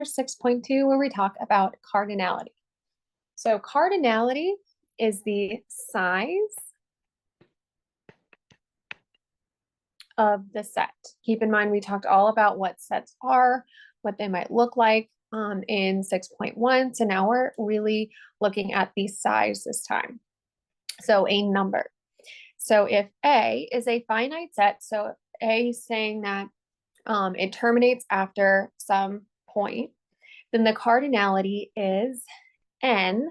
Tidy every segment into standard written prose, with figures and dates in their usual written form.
6.2, where we talk about cardinality. So cardinality is the size of the set. Keep in mind, we talked all about what sets are, what they might look like in 6.1. So now we're really looking at the size this time. So a number. So if A is a finite set, so A is saying that it terminates after some point, then the cardinality is n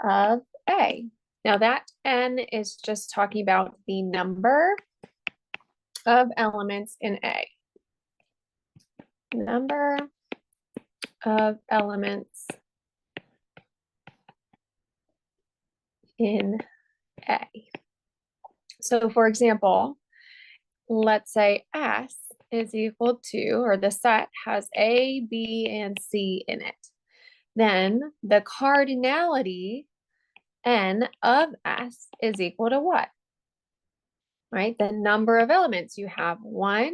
of A. Now that n is just talking about the number of elements in A. Number of elements in A. So for example, let's say S is equal to, or the set has A, B, and C in it. Then the cardinality n of S is equal to what? Right? The number of elements. You have 1,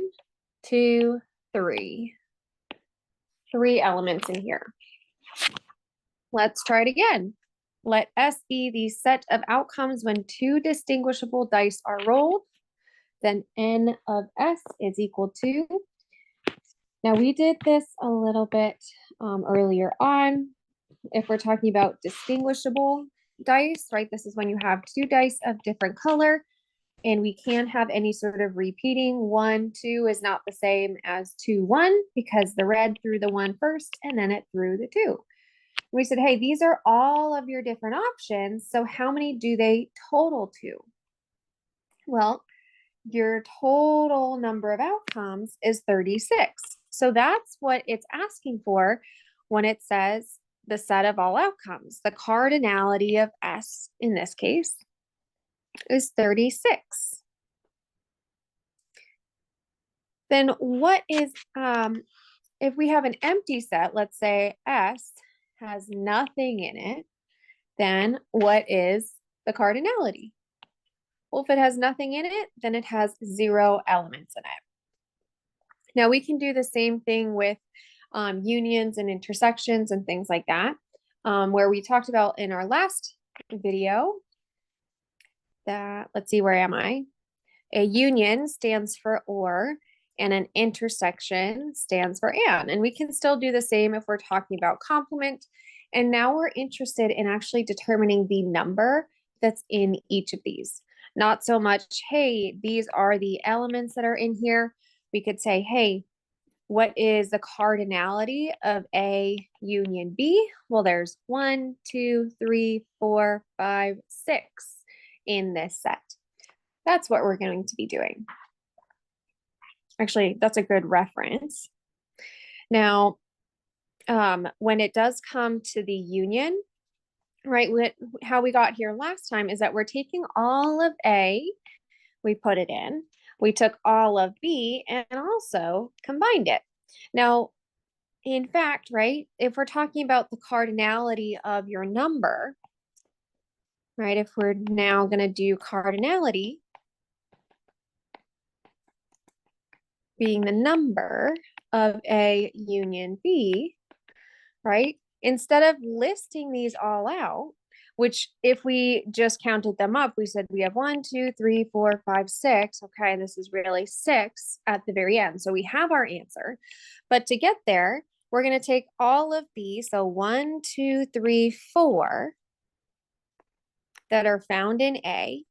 2, 3. 3 elements in here. Let's try it again. Let S be the set of outcomes when 2 distinguishable dice are rolled. Then n of S is equal to, now we did this a little bit earlier on. If we're talking about distinguishable dice, right? This is when you have 2 dice of different color, and we can't have any sort of repeating. 1, 2 is not the same as 2, 1, because the red threw the 1 first, and then it threw the 2. We said, hey, these are all of your different options, so how many do they total to? Well, your total number of outcomes is 36. So that's what it's asking for when it says the set of all outcomes. The cardinality of S, in this case, is 36. Then what is, if we have an empty set, let's say S has nothing in it, then what is the cardinality? Well, if it has nothing in it, then it has 0 elements in it. Now we can do the same thing with unions and intersections and things like that, where we talked about in our last video that, let's see, where am I? A union stands for or, and an intersection stands for and we can still do the same if we're talking about complement. And now we're interested in actually determining the number that's in each of these. Not so much, hey, these are the elements that are in here. We could say, hey, what is the cardinality of A union B? Well, there's 1, 2, 3, 4, 5, 6 in this set. That's what we're going to be doing. Actually, that's a good reference. Now, when it does come to the union, right, how we got here last time is that we're taking all of A, we put it in, we took all of B and also combined it. Now, in fact, right, if we're talking about the cardinality of your number, right, if we're now going to do cardinality being the number of A union B, right, instead of listing these all out, which if we just counted them up, we said we have 1, 2, 3, 4, 5, 6. Okay, this is really 6 at the very end. So we have our answer. But to get there, we're going to take all of B, so 1, 2, 3, 4 that are found in A,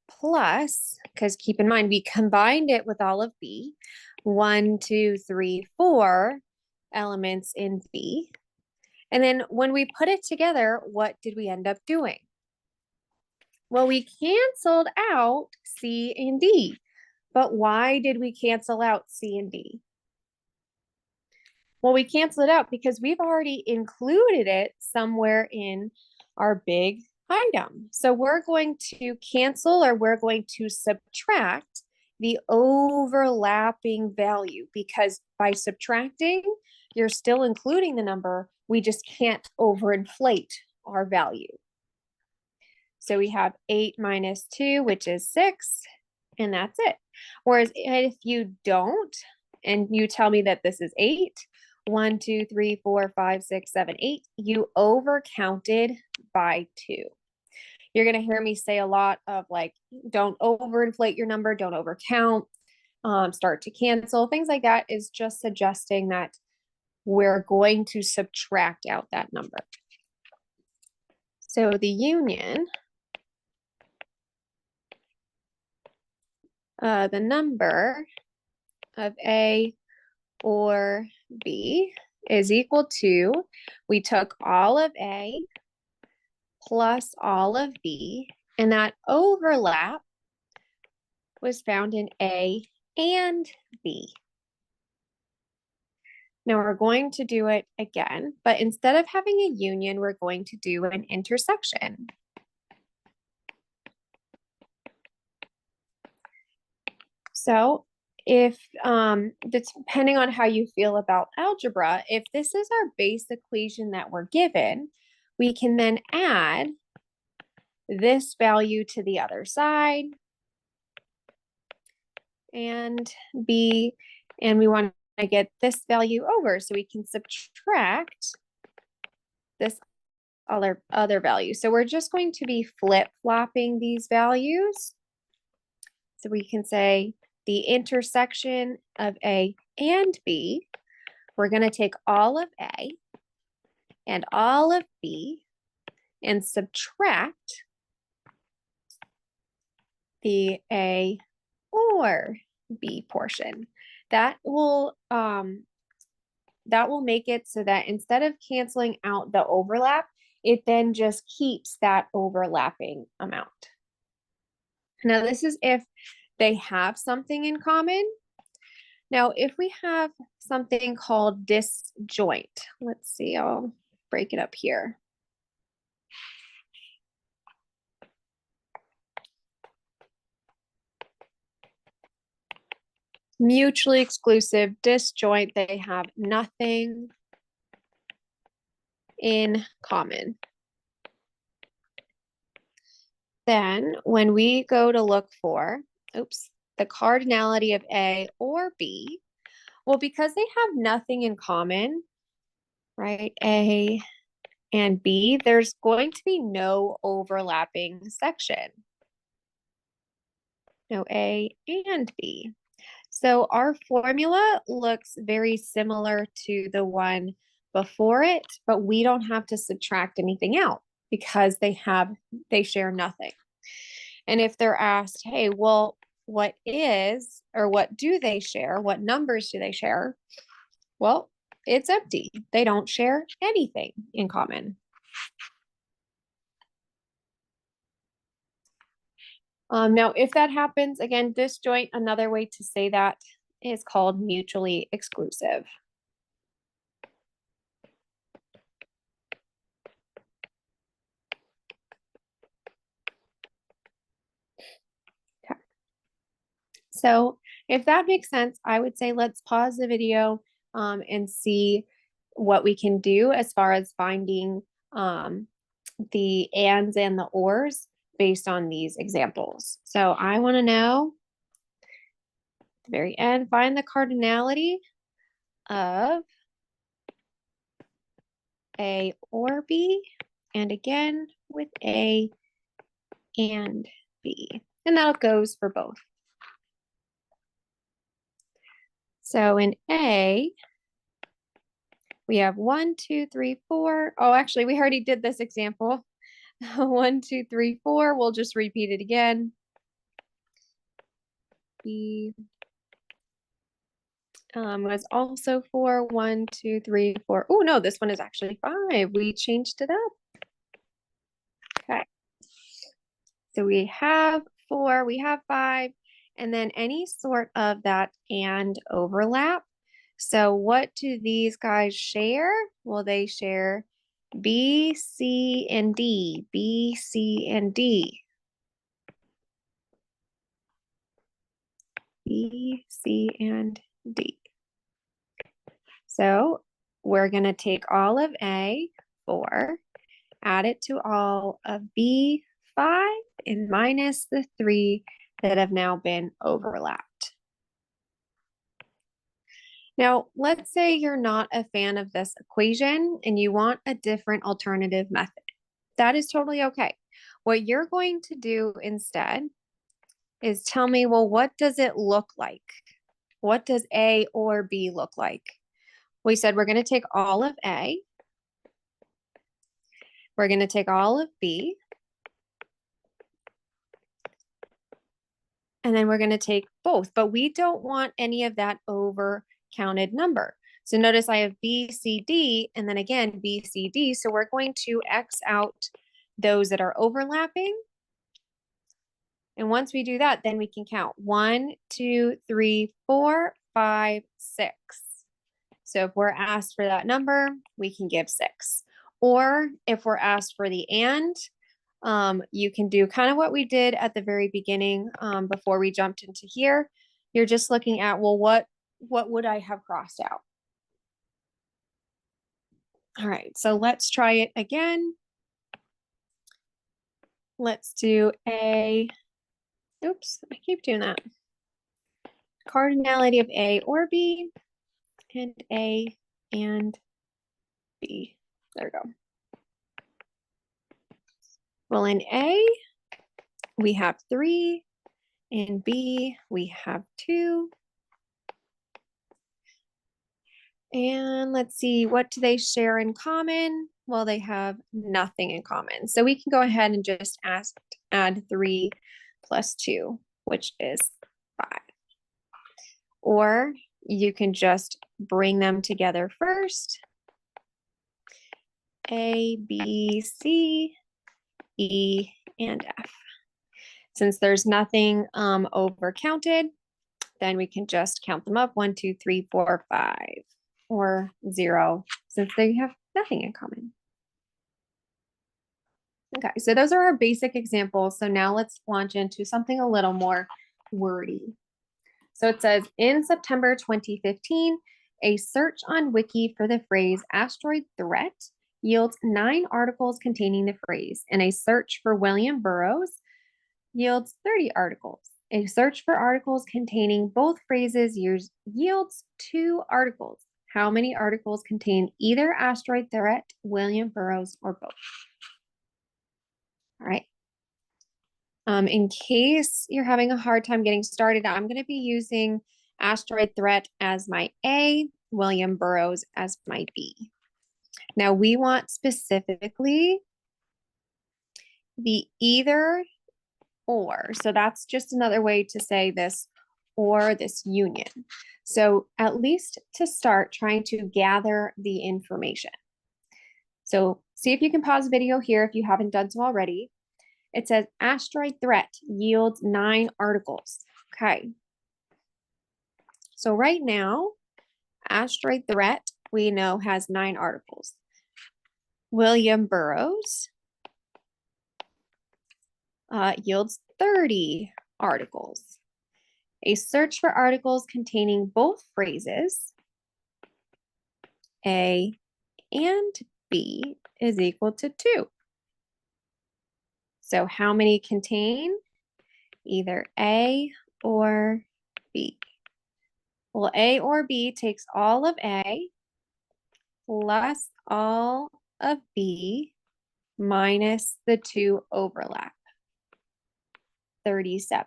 plus, because keep in mind, we combined it with all of B, 1, 2, 3, 4 elements in B. And then when we put it together, what did we end up doing? Well, we canceled out C and D. But why did we cancel out C and D? Well, we canceled it out because we've already included it somewhere in our big item. So we're going to cancel, or we're going to subtract the overlapping value, because by subtracting, you're still including the number. We just can't overinflate our value. So we have 8 minus 2, which is 6, and that's it. Whereas if you don't, and you tell me that this is 8, 1, 2, 3, 4, 5, 6, 7, 8, you overcounted by 2. You're going to hear me say a lot of like, don't overinflate your number, don't overcount, start to cancel, things like that is just suggesting that we're going to subtract out that number. So the union, the number of A or B is equal to, we took all of A plus all of B, and that overlap was found in A and B. Now we're going to do it again, but instead of having a union, we're going to do an intersection. So if, depending on how you feel about algebra, if this is our base equation that we're given, we can then add this value to the other side and B, and we want to get this value over, so we can subtract this other value. So we're just going to be flip-flopping these values. So we can say the intersection of A and B, we're going to take all of A and all of B and subtract the A or B portion. That will make it so that instead of canceling out the overlap, it then just keeps that overlapping amount. Now, this is if they have something in common. Now, if we have something called disjoint, let's see, I'll break it up here. Mutually exclusive, disjoint, they have nothing in common. Then when we go to look for, the cardinality of A or B, well, because they have nothing in common, right, A and B, there's going to be no overlapping section. No A and B. So our formula looks very similar to the one before it, but we don't have to subtract anything out because they share nothing. And if they're asked, hey, well, what do they share? What numbers do they share? Well, it's empty. They don't share anything in common. Now, if that happens, again, disjoint, another way to say that is called mutually exclusive. Okay. So if that makes sense, I would say let's pause the video and see what we can do as far as finding the ands and the ors based on these examples. So I want to know at the very end, find the cardinality of A or B, and again with A and B. And that goes for both. So in A, we have 1, 2, 3, 4. Oh, actually, we already did this example. 1, 2, 3, 4. We'll just repeat it again. B was also 4. 1, 2, 3, 4. Oh, no, this one is actually 5. We changed it up. Okay. So we have 4, we have 5, and then any sort of that and overlap. So what do these guys share? Well, they share B, C, and D. B, C, and D. B, C, and D. So we're going to take all of A, 4, add it to all of B, 5, and minus the 3 that have now been overlapped. Now, let's say you're not a fan of this equation and you want a different alternative method. That is totally okay. What you're going to do instead is tell me, well, what does it look like? What does A or B look like? We said we're going to take all of A. We're going to take all of B. And then we're going to take both, but we don't want any of that over counted number. So notice I have B, C, D, and then again, B, C, D. So we're going to X out those that are overlapping. And once we do that, then we can count 1, 2, 3, 4, 5, 6. So if we're asked for that number, we can give 6. Or if we're asked for the and, you can do kind of what we did at the very beginning before we jumped into here. You're just looking at, well, what would I have crossed out? All right, so let's try it again. Let's do oops, I keep doing that. Cardinality of A or B, and A and B. There we go. Well, in A, we have 3. In B, we have 2. And let's see, what do they share in common? Well, they have nothing in common. So we can go ahead and just add 3 plus 2, which is 5. Or you can just bring them together first. A, B, C, E, and F. Since there's nothing over counted, then we can just count them up 1, 2, 3, 4, 5, or 0, since they have nothing in common. Okay, so those are our basic examples. So now let's launch into something a little more wordy. So it says, in September 2015, a search on Wiki for the phrase asteroid threat yields 9 articles containing the phrase, and a search for William Burroughs yields 30 articles. A search for articles containing both phrases yields 2 articles. How many articles contain either asteroid threat, William Burroughs, or both? All right. In case you're having a hard time getting started, I'm going to be using asteroid threat as my A, William Burroughs as my B. Now we want specifically the either or. So that's just another way to say this or this union. So at least to start trying to gather the information. So see if you can pause the video here if you haven't done so already. It says asteroid threat yields 9 articles. Okay. So right now, asteroid threat, we know, has 9 articles. William Burroughs yields 30 articles. A search for articles containing both phrases, A and B, is equal to 2. So how many contain either A or B? Well, A or B takes all of A plus all of B minus the 2 overlap, 37.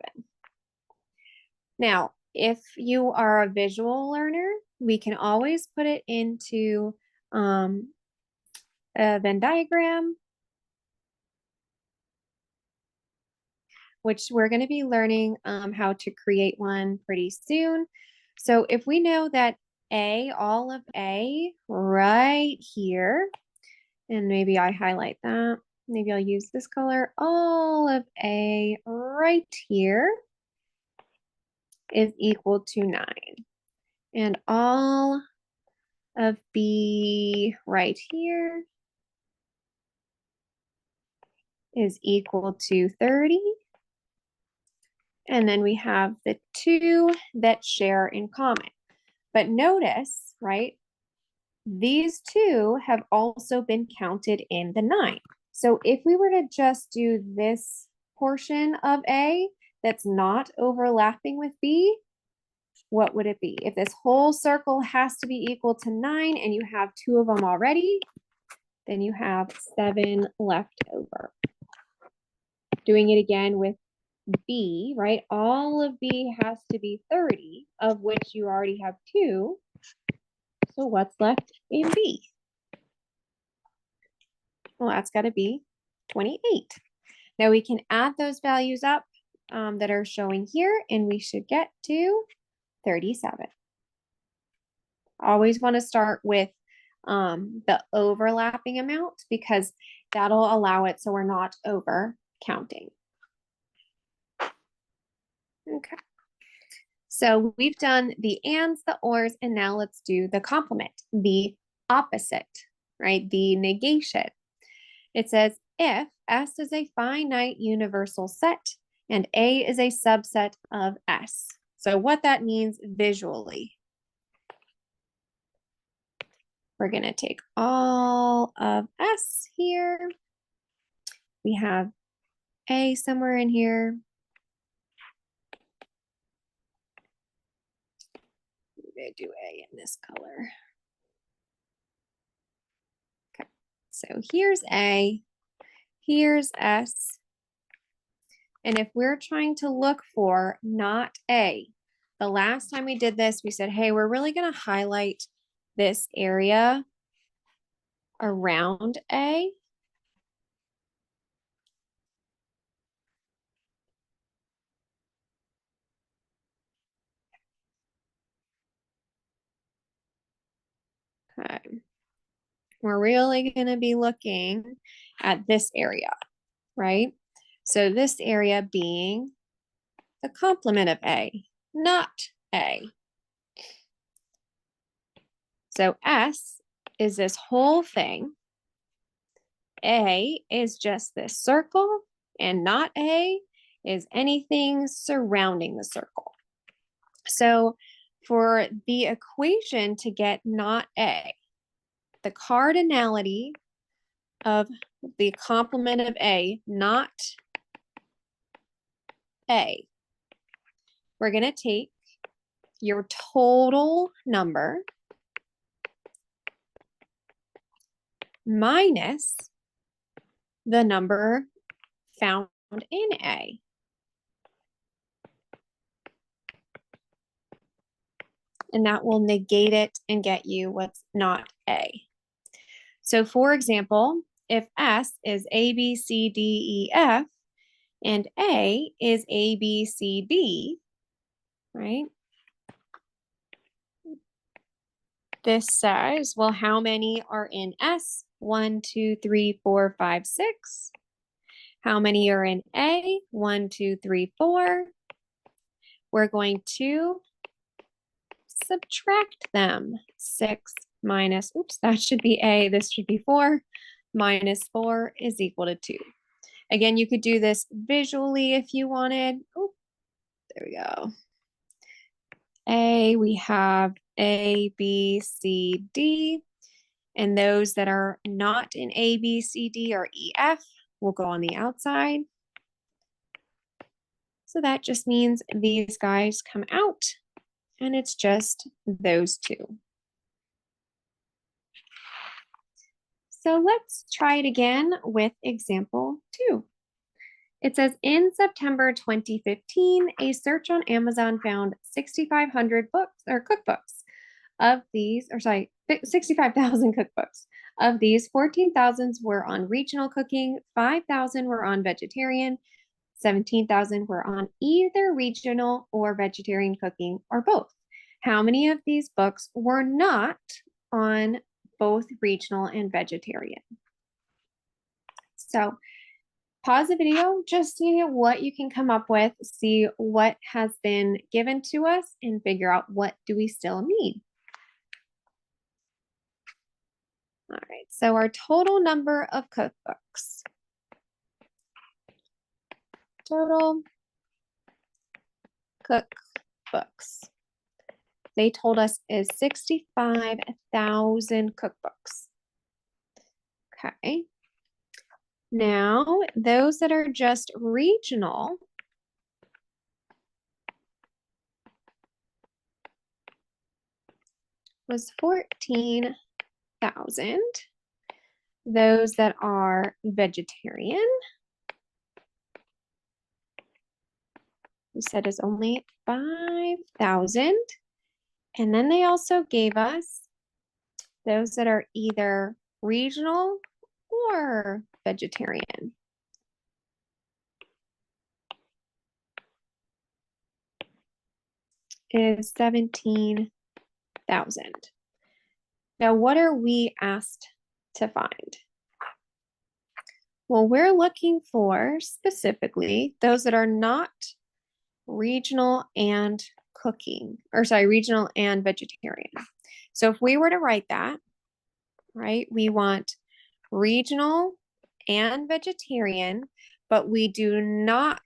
Now, if you are a visual learner, we can always put it into a Venn diagram, which we're going to be learning how to create one pretty soon. So if we know that A, all of A right here, and maybe I highlight that, maybe I'll use this color, all of A right here is equal to 9. And all of B right here is equal to 30. And then we have the 2 that share in common. But notice, right, these 2 have also been counted in the 9. So if we were to just do this portion of A that's not overlapping with B, what would it be? If this whole circle has to be equal to 9 and you have 2 of them already, then you have 7 left over. Doing it again with B, right? All of B has to be 30, of which you already have 2. So what's left in B? Well, that's got to be 28. Now we can add those values up that are showing here, and we should get to 37. Always want to start with the overlapping amount because that'll allow it so we're not over counting. Okay. So we've done the ands, the ors, and now let's do the complement, the opposite, right? The negation. It says if S is a finite universal set and A is a subset of S. So what that means visually. We're going to take all of S here. We have A somewhere in here. I'm going to do A in this color. Okay, so here's A, here's S. And if we're trying to look for not A, the last time we did this, we said, hey, we're really going to highlight this area around A. Okay. We're really going to be looking at this area, right? So this area being the complement of A, not A. So S is this whole thing. A is just this circle, and not A is anything surrounding the circle. So for the equation to get not A, the cardinality of the complement of A, not A, we're going to take your total number minus the number found in A. And that will negate it and get you what's not A. So for example, if S is A, B, C, D, E, F, and A is A, B, C, D, right? This says, well, how many are in S? 1, 2, 3, 4, 5, 6. How many are in A? 1, 2, 3, 4. We're going to subtract them. 6 minus, oops, that should be A, this should be 4, minus 4 is equal to 2. Again, you could do this visually if you wanted. Oh, there we go. A, we have A, B, C, D, and those that are not in A, B, C, D or E, F will go on the outside. So that just means these guys come out, and it's just those two. So let's try it again with example 2. It says, in September 2015, a search on Amazon found 6,500 books or cookbooks. Of these, 65,000 cookbooks. Of these, 14,000 were on regional cooking, 5,000 were on vegetarian, 17,000 were on either regional or vegetarian cooking or both. How many of these books were not on both regional and vegetarian? So pause the video, just see what you can come up with, see what has been given to us, and figure out what do we still need. All right, so our total number of cookbooks. Total cookbooks. They told us is 65,000 cookbooks. Okay. Now, those that are just regional, was 14,000. Those that are vegetarian, we said is only 5,000. And then they also gave us those that are either regional or vegetarian. Is 17,000. Now, what are we asked to find? Well, we're looking for specifically those that are not regional and regional and vegetarian. So if we were to write that, right, we want regional and vegetarian, but we do not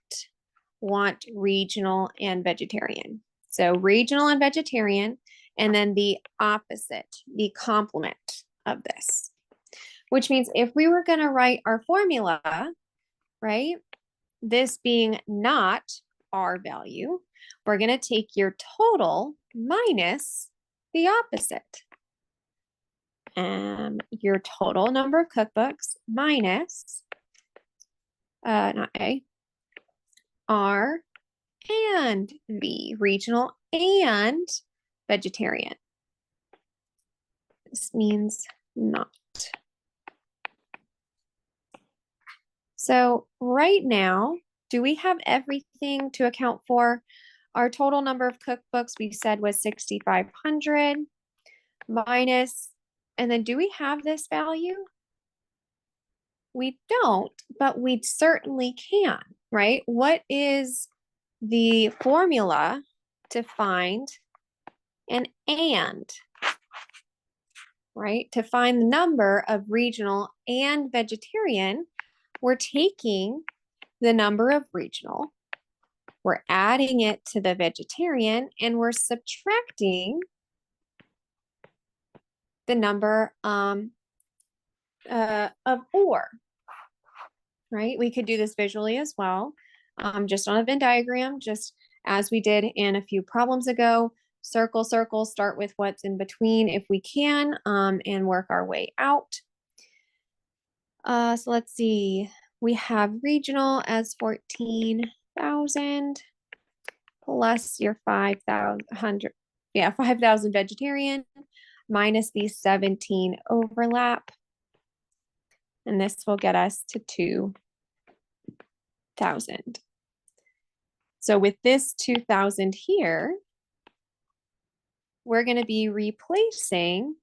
want regional and vegetarian. So regional and vegetarian, and then the opposite, the complement of this, which means if we were going to write our formula, right, this being not our value, we're going to take your total minus the opposite. Your total number of cookbooks minus, not A, R and V, regional and vegetarian. This means not. So right now, do we have everything to account for? Our total number of cookbooks we said was 6,500 minus, and then do we have this value? We don't, but we certainly can, right? What is the formula to find an and, right? To find the number of regional and vegetarian, we're taking the number of regional, we're adding it to the vegetarian, and we're subtracting the number of or, right? We could do this visually as well, just on a Venn diagram, just as we did in a few problems ago. Circle, circle, start with what's in between if we can, and work our way out. So let's see. We have regional as 14,000 plus your 5,000, 5,000 vegetarian minus the 17 overlap. And this will get us to 2,000. So with this 2,000 here, we're going to be replacing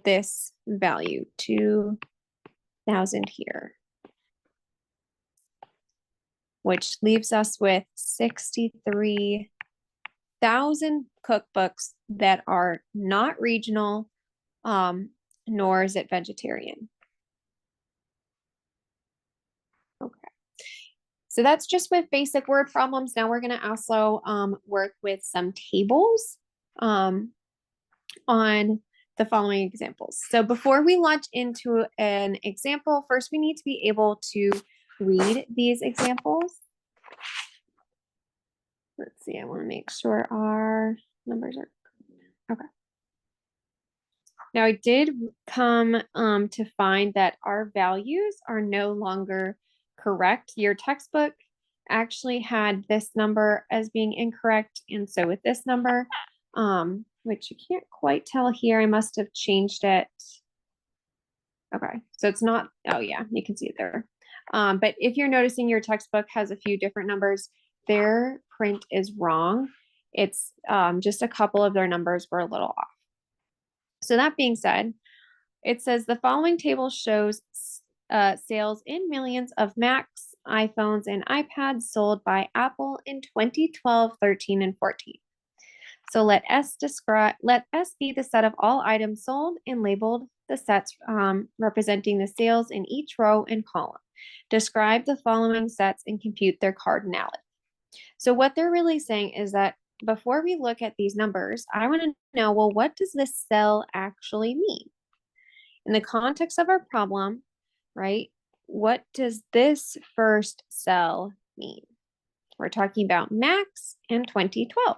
this value, 2,000 here, which leaves us with 63,000 cookbooks that are not regional, nor is it vegetarian. Okay. So that's just with basic word problems. Now we're going to also work with some tables on the following examples. So before we launch into an example, first we need to be able to read these examples. Let's see, I want to make sure our numbers are okay. Now I did come to find that our values are no longer correct. Your textbook actually had this number as being incorrect, and so with this number, which you can't quite tell here, I must have changed it. Okay, so it's not, oh yeah, you can see it there. But if you're noticing your textbook has a few different numbers, their print is wrong. It's just a couple of their numbers were a little off. So that being said, it says the following table shows sales in millions of Macs, iPhones, and iPads sold by Apple in 2012, 13, and 14. So let S be the set of all items sold and labeled the sets representing the sales in each row and column. Describe the following sets and compute their cardinality. So what they're really saying is that before we look at these numbers, I want to know, well, what does this cell actually mean? In the context of our problem, right, what does this first cell mean? We're talking about Macs and 2012.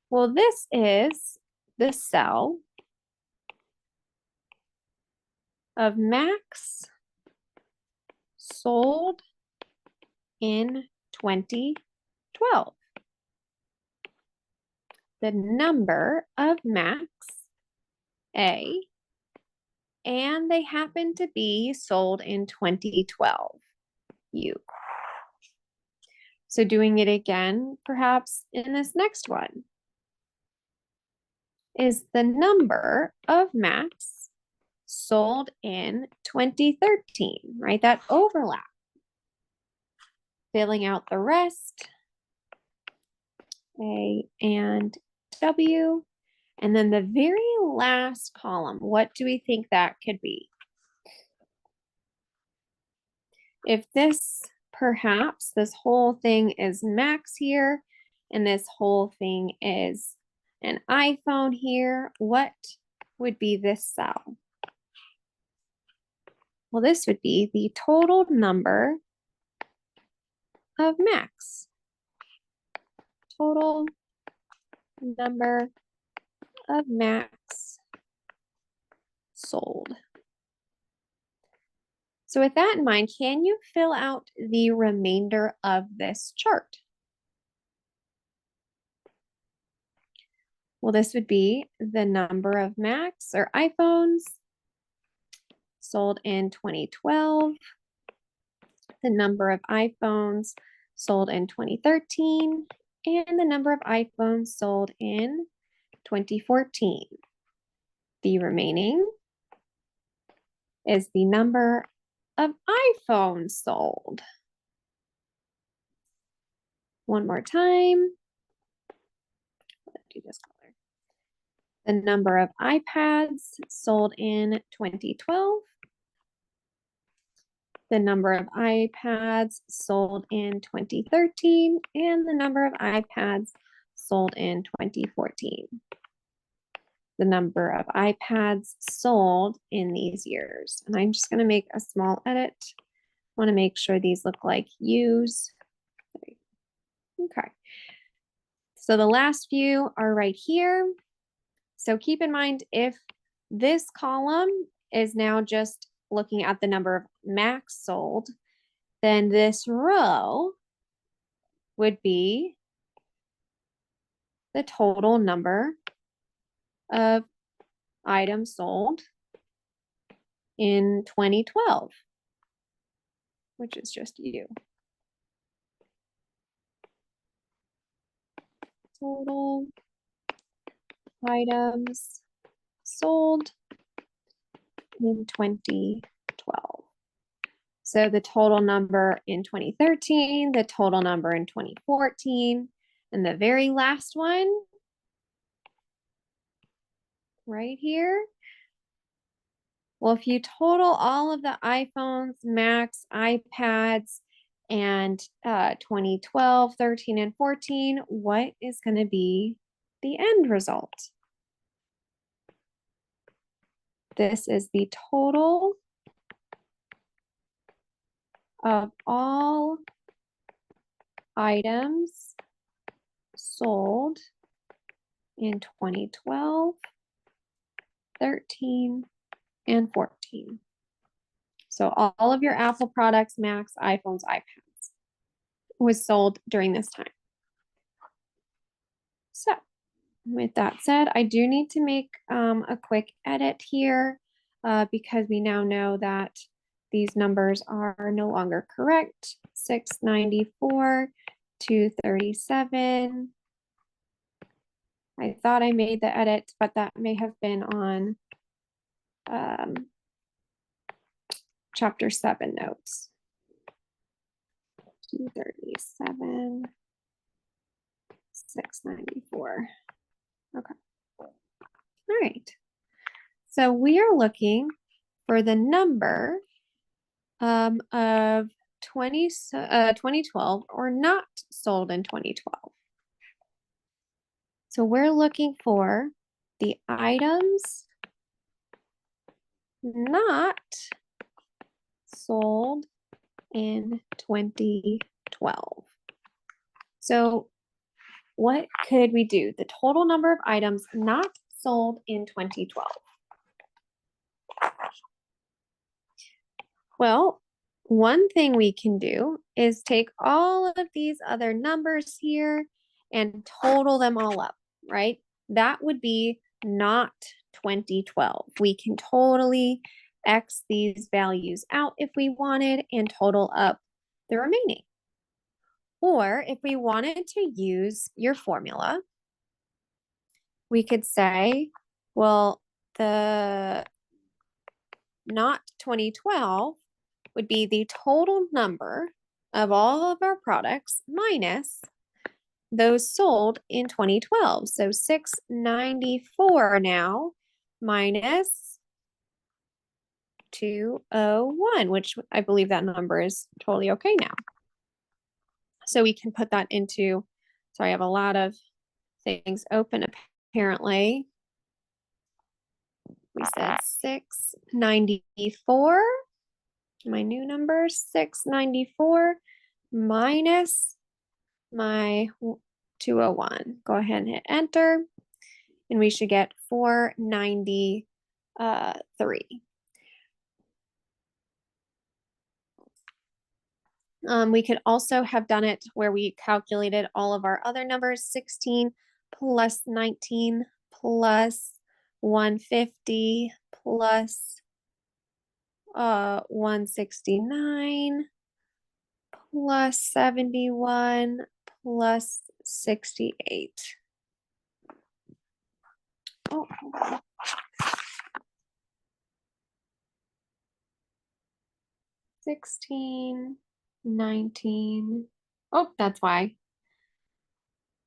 Well, this is the cell of max sold in 2012. The number of max, A, and they happen to be sold in 2012, U. So doing it again, perhaps in this next one, is the number of max sold in 2013, right? That overlap. Filling out the rest, A and W. And then the very last column, what do we think that could be? If this, perhaps this whole thing is max here, and this whole thing is an iPhone here, what would be this cell? Well, this would be the total number of max. Total number of max sold. So with that in mind, can you fill out the remainder of this chart? Well, this would be the number of Macs or iPhones sold in 2012, the number of iPhones sold in 2013, and the number of iPhones sold in 2014. The remaining is the number of iPhones sold. One more time. Let's do this color. The number of iPads sold in 2012. The number of iPads sold in 2013, and the number of iPads sold in 2014. The number of iPads sold in these years. And I'm just going to make a small edit. I want to make sure these look like U's. Okay. So the last few are right here. So keep in mind, if this column is now just looking at the number of Macs sold, then this row would be the total number of items sold in 2012, which is just U. Total items sold in 2012. So the total number in 2013, the total number in 2014, and the very last one right here. Well, if you total all of the iPhones, Macs, iPads, and 2012, 13, and 14, what is going to be the end result? This is the total of all items sold in 2012, 13, and 14. So all of your Apple products, Macs, iPhones, iPads was sold during this time. So with that said, I do need to make a quick edit here because we now know that these numbers are no longer correct. 694, 237. I thought I made the edit, but that may have been on chapter 7 notes. 237, 694. Okay. All right. So we are looking for the number of 2012 or not sold in 2012. So we're looking for the items not sold in 2012. So what could we do? The total number of items not sold in 2012? Well, one thing we can do is take all of these other numbers here and total them all up, right? That would be not 2012. We can totally X these values out if we wanted and total up the remaining. Or if we wanted to use your formula, we could say, well, the not 2012 would be the total number of all of our products minus those sold in 2012. So 694 now minus 201, which I believe that number is totally okay now. So we can put that into, sorry, I have a lot of things open apparently. We said 694. My new number, 694 minus my 201. Go ahead and hit enter, and we should get 493. We could also have done it where we calculated all of our other numbers, 16 plus 19 plus 150 plus 169 plus 71 plus 68. Oh, hold on. 16, 19. Oh, that's why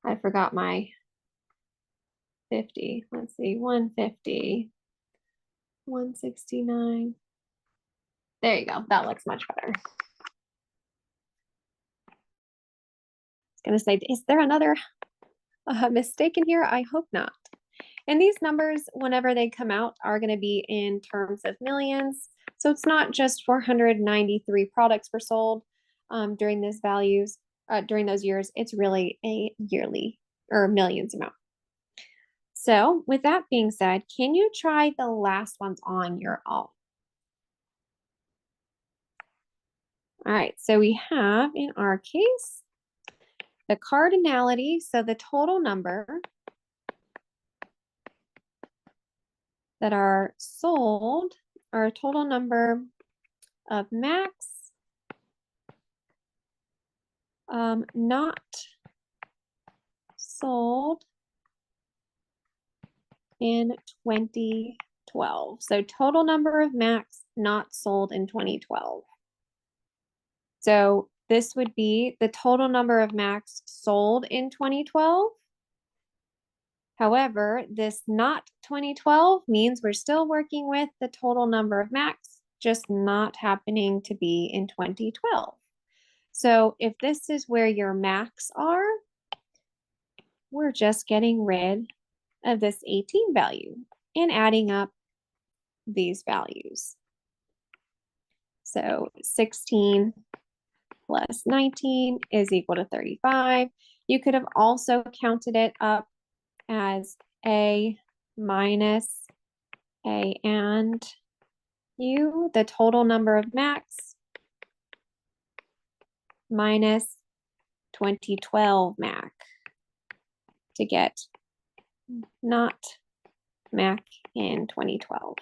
I forgot my 50. Let's see, 150, 169. There you go. That looks much better. I was gonna say, is there another mistake in here? I hope not. And these numbers, whenever they come out, are going to be in terms of millions. So it's not just 493 products were sold during those values, during those years. It's really a yearly or millions amount. So with that being said, can you try the last ones on your own? All right, so we have, in our case, the cardinality, so the total number that are sold, or total number of max not sold in 2012. So total number of max not sold in 2012. So this would be the total number of max sold in 2012. However, this not 2012 means we're still working with the total number of max, just not happening to be in 2012. So if this is where your max are, we're just getting rid of this 18 value and adding up these values. So 16 plus 19 is equal to 35. You could have also counted it up as A minus A and U, the total number of max, minus 2012 mac to get not mac in 2012,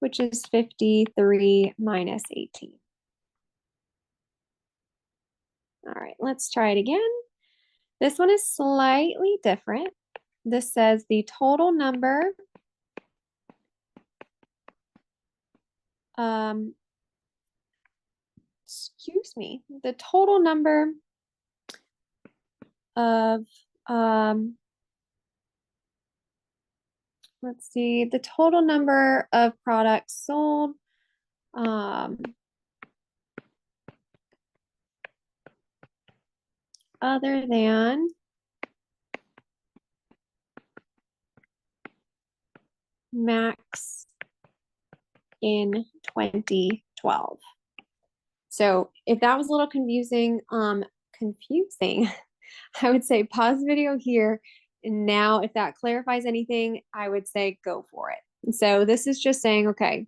which is 53 minus 18. All right, let's try it again. This one is slightly different. This says the total number the total number of let's see, the total number of products sold other than max in 2012. So if that was a little confusing, I would say pause the video here Now, if that clarifies anything, I would say go for it. So this is just saying, okay,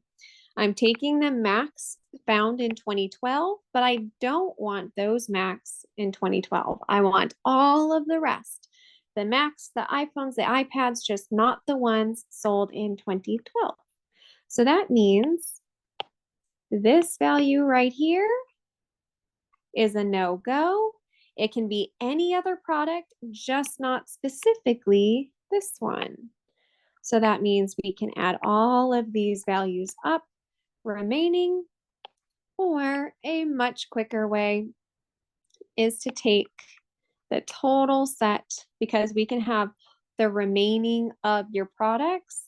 I'm taking the max found in 2012, but I don't want those max in 2012. I want all of the rest. The Macs, the iPhones, the iPads, just not the ones sold in 2012. So that means this value right here is a no-go. It can be any other product, just not specifically this one. So that means we can add all of these values up remaining, or a much quicker way is to take the total set, because we can have the remaining of your products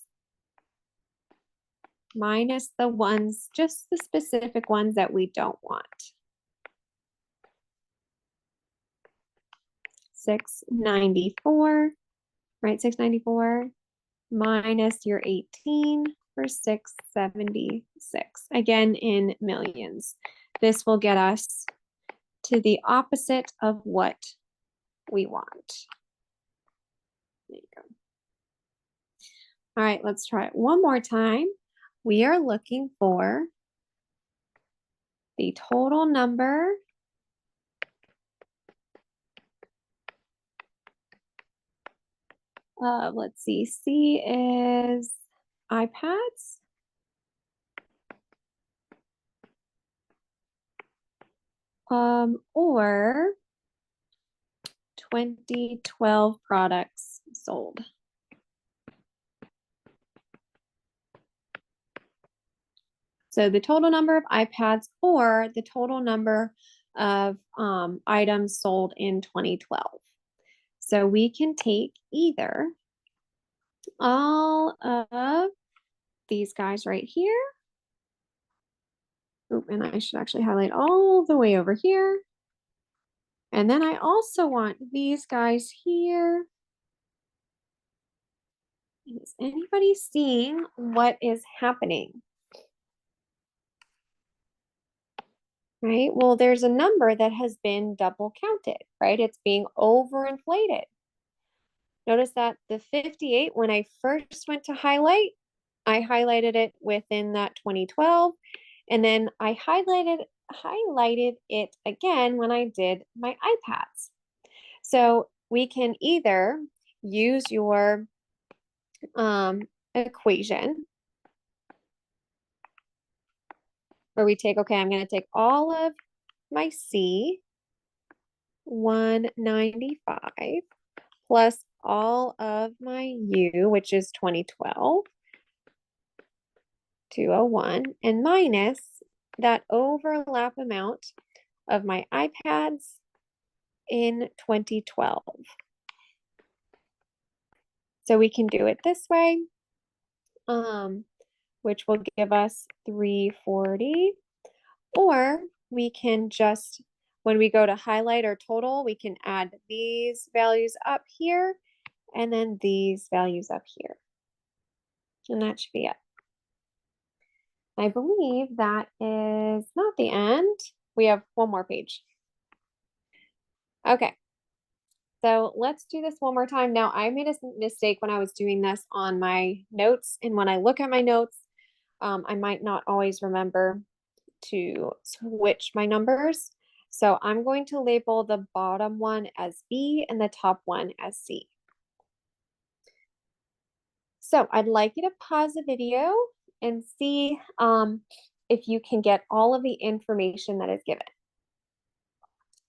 minus the ones, just the specific ones that we don't want. 694, right? 694 minus your 18 for 676. Again, in millions. This will get us to the opposite of what we want. There you go. All right, let's try it one more time. We are looking for the total number of, let's see, C is iPads. Or 2012 products sold. So the total number of iPads or the total number of items sold in 2012. So we can take either all of these guys right here. Oop, and I should actually highlight all the way over here. And then I also want these guys here. Is anybody seeing what is happening? Right? Well, there's a number that has been double counted, right? It's being overinflated. Notice that the 58, when I first went to highlight, I highlighted it within that 2012, and then I highlighted it again when I did my iPads. So we can either use your equation where we take, okay, I'm going to take all of my C, 195, plus all of my U, which is 2012, 201, and minus that overlap amount of my iPads in 2012. So we can do it this way, which will give us 340, or we can just, when we go to highlight our total, we can add these values up here and then these values up here. And that should be it. I believe that is not the end. We have one more page. Okay. So let's do this one more time. Now, I made a mistake when I was doing this on my notes. And when I look at my notes, I might not always remember to switch my numbers. So I'm going to label the bottom one as B and the top one as C. So I'd like you to pause the video and see if you can get all of the information that is given.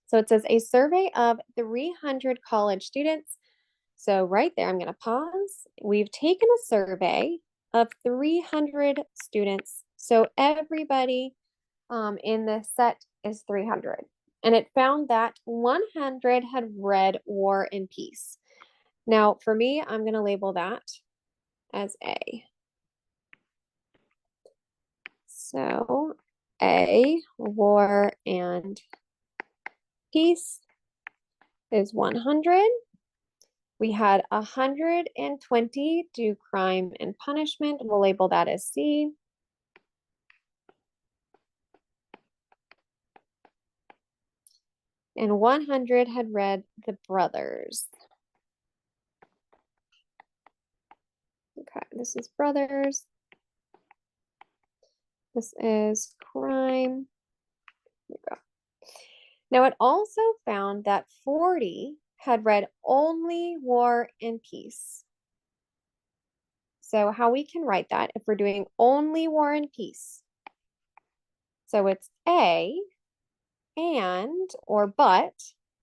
So it says a survey of 300 college students. So right there, I'm going to pause. We've taken a survey of 300 students. So everybody in the set is 300. And it found that 100 had read War and Peace. Now, for me, I'm going to label that as A. So A, War and Peace, is 100. We had 120 do Crime and Punishment. We'll label that as C. And 100 had read The Brothers. Okay, this is brothers. This is crime. There we go. Now, it also found that 40 had read only War and Peace. So how we can write that if we're doing only War and Peace. So it's A and or but,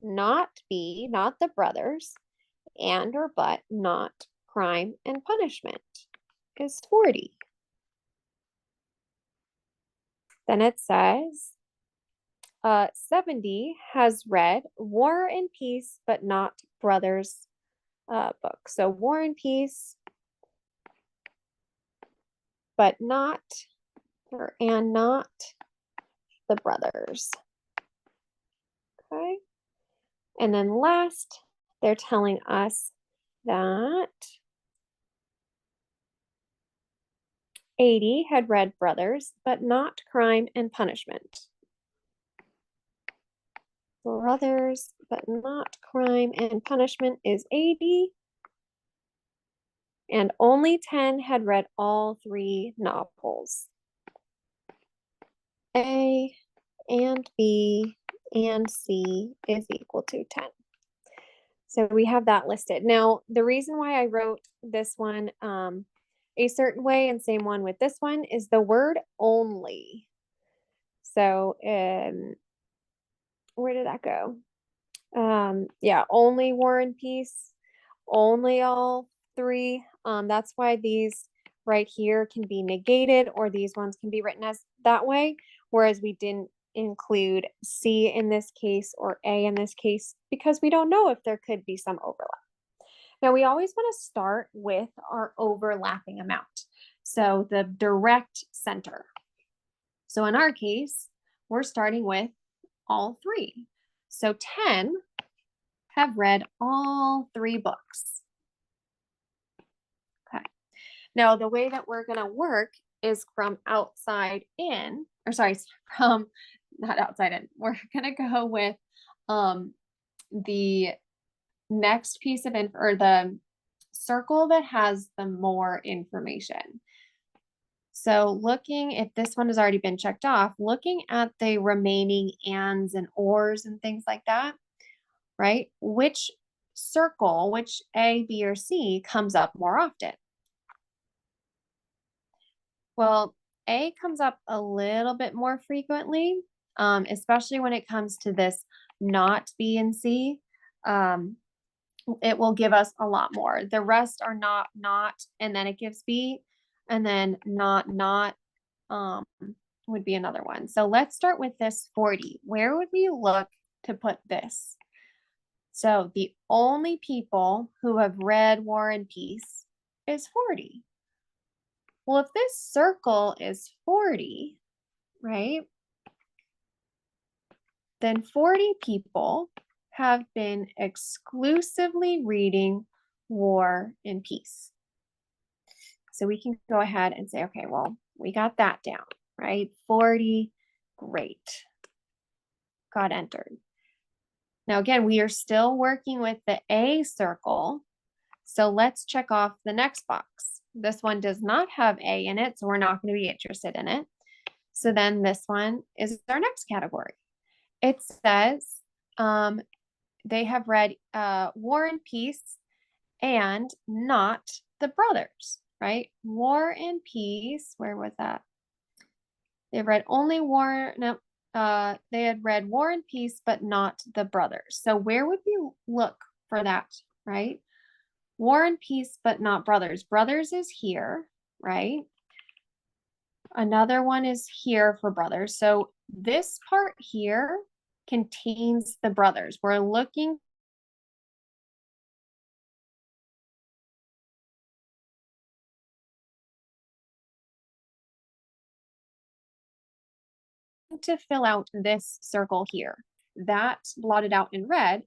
not B, not the brothers, and or but, not crime and punishment is 40. Then it says 70 has read War and Peace, but not Brothers book. So War and Peace, but not, and not the brothers. Okay. And then last, they're telling us that 80 had read Brothers, but not Crime and Punishment. Brothers, but not Crime and Punishment is 80. And only 10 had read all 3 novels. A and B and C is equal to 10. So we have that listed. Now, the reason why I wrote this one a certain way and same one with this one is the word only. So where did that go? Yeah, only War and Peace, only all 3. That's why these right here can be negated, or these ones can be written as that way, whereas we didn't include C in this case or A in this case because we don't know if there could be some overlap. Now, we always want to start with our overlapping amount, so the direct center. So in our case, we're starting with all 3. So 10 have read all 3 books. Okay. Now, the way that we're going to work is from outside in, or sorry, from not outside in. We're going to go with the next piece of info, or the circle that has the more information. So looking, if this one has already been checked off, looking at the remaining ands and ors and things like that, right? Which circle, which A, B, or C comes up more often? Well, A comes up a little bit more frequently, especially when it comes to this not B and C. It will give us a lot more. The rest are not, and then it gives B, and then not, would be another one. So let's start with this 40. Where would we look to put this? So the only people who have read War and Peace is 40. Well, if this circle is 40, right, then 40 people have been exclusively reading War and Peace. So we can go ahead and say, okay, well, we got that down, right? 40, great. Got entered. Now, again, we are still working with the A circle. So let's check off the next box. This one does not have A in it, so we're not going to be interested in it. So then this one is our next category. It says they have read War and Peace and not the brothers, right? War and Peace, where was that? They've read only War, no, they had read War and Peace, but not the brothers. So where would we look for that, right? War and Peace, but not brothers. Brothers is here, right? Another one is here for brothers. So this part here contains the brothers. We're looking to fill out this circle here. That's blotted out in red.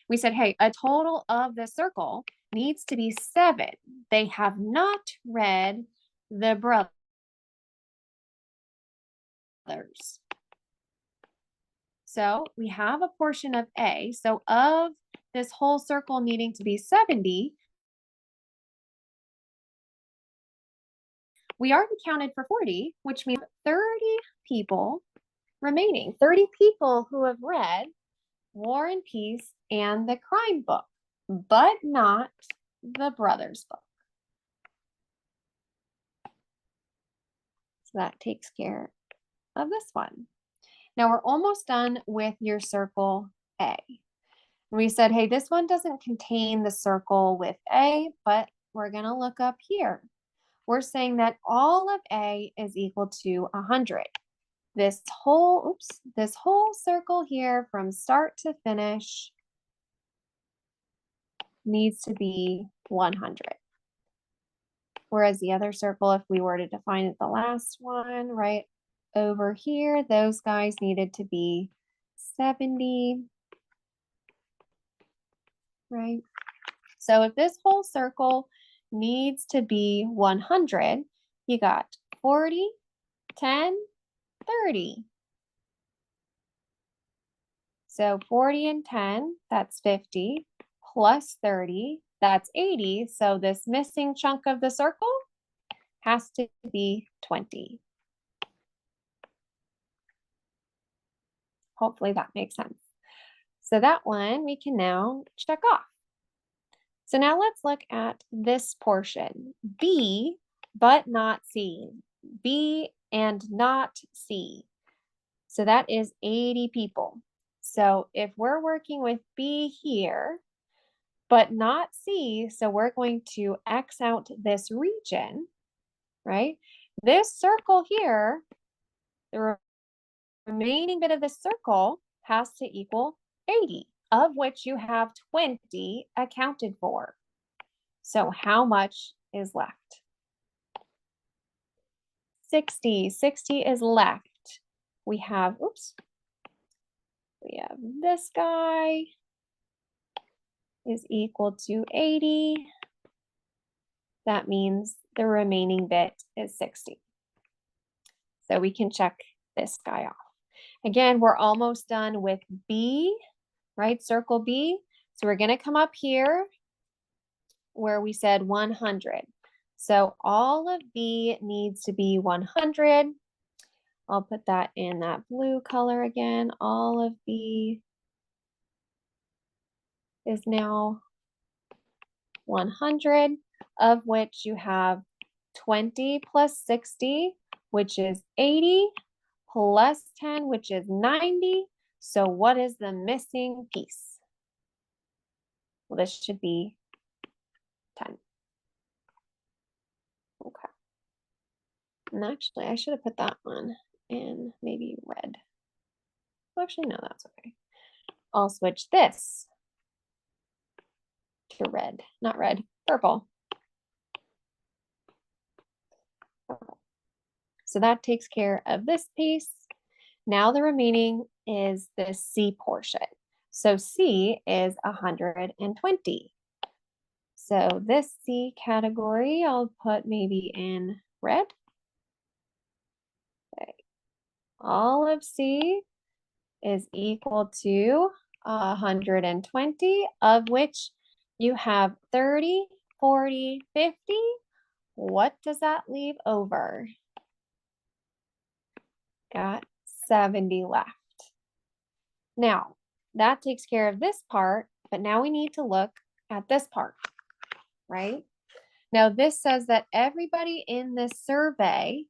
We said, hey, a total of the circle needs to be 7. They have not read the brothers. So we have a portion of A. So of this whole circle needing to be 70, we already counted for 40, which means 30 people remaining, 30 people who have read War and Peace and the Crime Book, but not the Brothers book. So that takes care of this one. Now we're almost done with your circle A. We said, hey, this one doesn't contain the circle with A, but we're going to look up here. We're saying that all of A is equal to 100. This whole circle here from start to finish needs to be 100. Whereas the other circle, if we were to define it, the last one right over here, those guys needed to be 70, right? So if this whole circle needs to be 100, you got 40, 10, 30. So 40 and 10, that's 50, plus 30, that's 80. So this missing chunk of the circle has to be 20. Hopefully that makes sense. So that one we can now check off. So now let's look at this portion. B, but not C. B and not C. So that is 80 people. So if we're working with B here, but not C, so we're going to X out this region, right? This circle here, the remaining bit of the circle has to equal 80, of which you have 20 accounted for. So how much is left? 60. 60 is left. We have this guy is equal to 80. That means the remaining bit is 60. So we can check this guy off. Again, we're almost done with B, right? Circle B. So we're going to come up here where we said 100. So all of B needs to be 100. I'll put that in that blue color again. All of B is now 100, of which you have 20 plus 60, which is 80, plus 10, which is 90. So what is the missing piece? Well, this should be 10. Okay. And actually, I should have put that one in maybe red. Actually, no, that's okay. I'll switch this to red, not red, purple. Okay. So that takes care of this piece. Now the remaining is the C portion. So C is 120. So this C category, I'll put maybe in red. Okay. All of C is equal to 120, of which you have 30, 40, 50. What does that leave over? Got 70 left. Now, that takes care of this part, but now we need to look at this part, right? Now, this says that everybody in this survey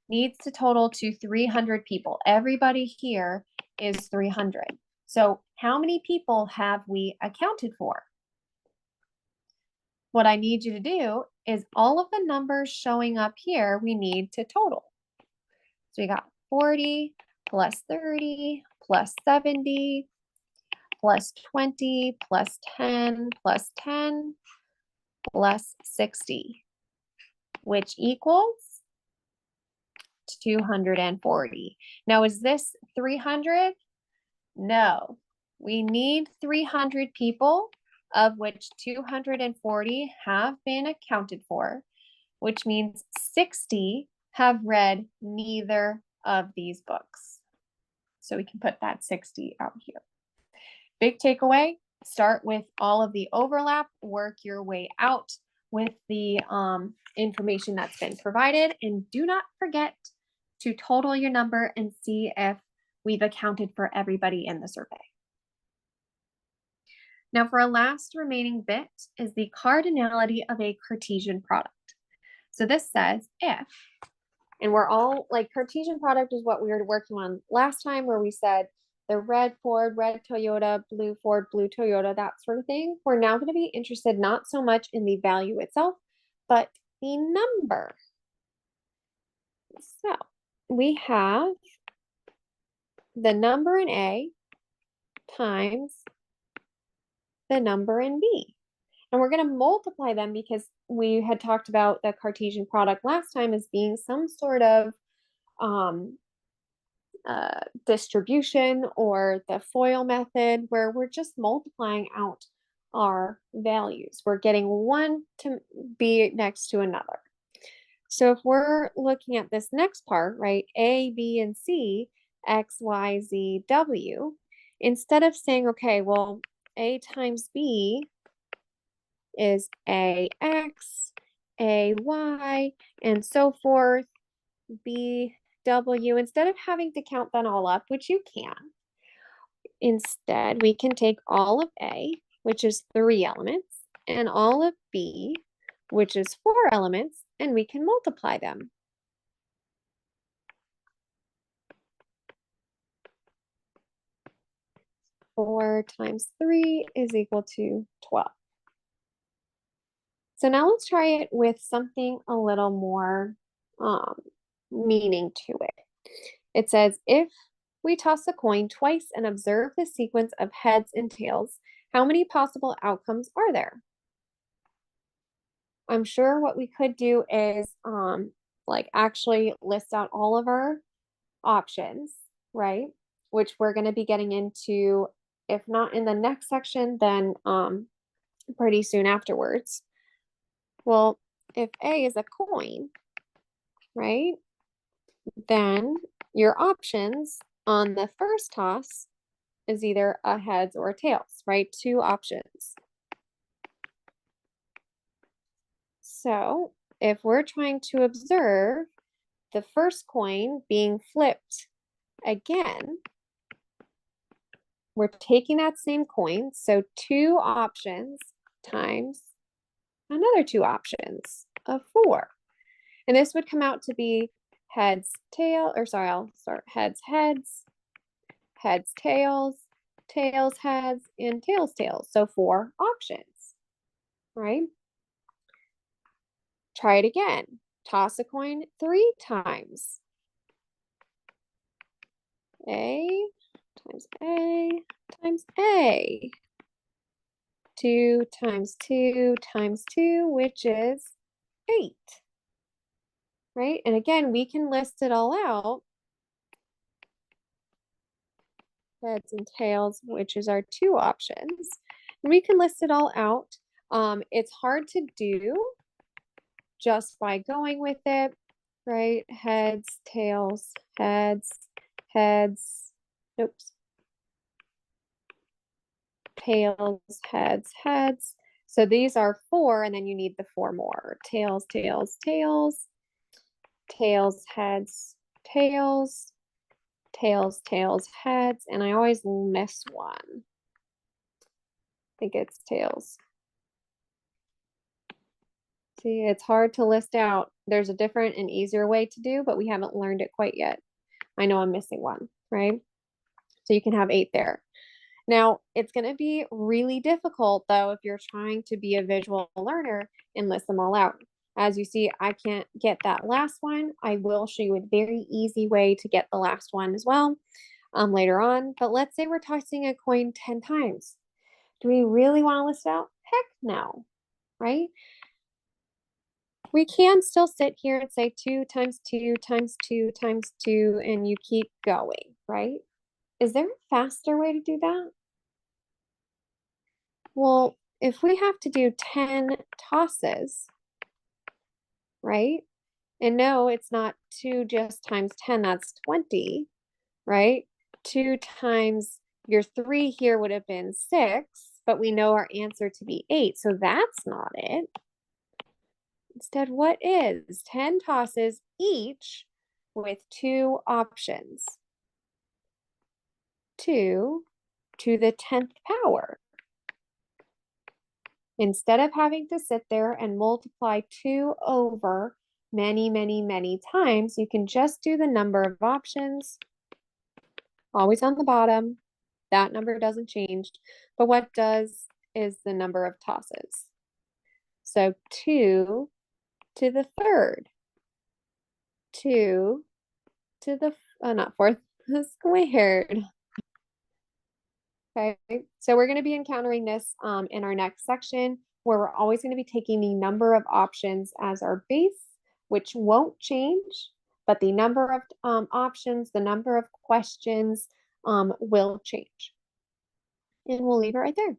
needs to total to 300 people. Everybody here is 300. So how many people have we accounted for? What I need you to do is all of the numbers showing up here, we need to total. So we got 40 plus 30 plus 70 plus 20 plus 10 plus 10 plus 60, which equals 240. Now, is this 300? No, we need 300 people, of which 240 have been accounted for, which means 60 have read neither of these books. So we can put that 60 out here. Big takeaway, start with all of the overlap, work your way out with the information that's been provided. And do not forget to total your number and see if we've accounted for everybody in the survey. Now for our last remaining bit is the cardinality of a Cartesian product. So this says if, and we're all like Cartesian product is what we were working on last time where we said the red Ford, red Toyota, blue Ford, blue Toyota, that sort of thing. We're now going to be interested not so much in the value itself, but the number. So we have the number in A times the number in B. And we're going to multiply them because we had talked about the Cartesian product last time as being some sort of distribution or the FOIL method where we're just multiplying out our values. We're getting one to be next to another. So if we're looking at this next part, right, A, B, and C, X, Y, Z, W, instead of saying, okay, well, A times B is AX, AY, and so forth, BW, instead of having to count them all up, which you can, instead we can take all of A, which is 3 elements, and all of B, which is 4 elements, and we can multiply them. Four times 3 is equal to 12. So now let's try it with something a little more meaning to it. It says, if we toss a coin twice and observe the sequence of heads and tails, how many possible outcomes are there? I'm sure what we could do is like actually list out all of our options, right? Which we're going to be getting into, if not in the next section, then pretty soon afterwards. Well, if A is a coin, right, then your options on the first toss is either a heads or a tails, right? 2 options. So if we're trying to observe the first coin being flipped again, we're taking that same coin, so 2 options times another 2 options of 4. And this would come out to be heads, tail, or sorry, I'll start heads, heads, heads, tails, tails, heads, and tails, tails. So 4 options, right? Try it again. Toss a coin 3 times. A times A times A. 2 times 2 times 2, which is 8. Right? And again, we can list it all out. Heads and tails, which is our 2 options. And we can list it all out. It's hard to do just by going with it, right? Heads, tails, heads, heads, oops. Tails, heads, heads. So these are 4, and then you need the 4 more. Tails, tails, tails, tails, heads, tails, tails, tails, heads, and I always miss one. I think it's tails. See, it's hard to list out. There's a different and easier way to do, but we haven't learned it quite yet. I know I'm missing one, right? So you can have 8 there. Now, it's going to be really difficult, though, if you're trying to be a visual learner and list them all out. As you see, I can't get that last one. I will show you a very easy way to get the last one as well later on. But let's say we're tossing a coin 10 times. Do we really want to list it out? Heck no, right? We can still sit here and say 2 times 2 times 2 times 2, and you keep going, right? Is there a faster way to do that? Well, if we have to do 10 tosses, right? And no, it's not 2 just times 10, that's 20, right? 2 times your 3 here would have been 6, but we know our answer to be 8, so that's not it. Instead, what is 10 tosses each with 2 options? 2 to the 10th power. Instead of having to sit there and multiply 2 over many, many, many times, you can just do the number of options, always on the bottom. That number doesn't change, but what does is the number of tosses. So 2 to the 3rd, 2 to the, not 4th, squared. Okay, so we're going to be encountering this in our next section, where we're always going to be taking the number of options as our base, which won't change, but the number of options, the number of questions will change. And we'll leave it right there.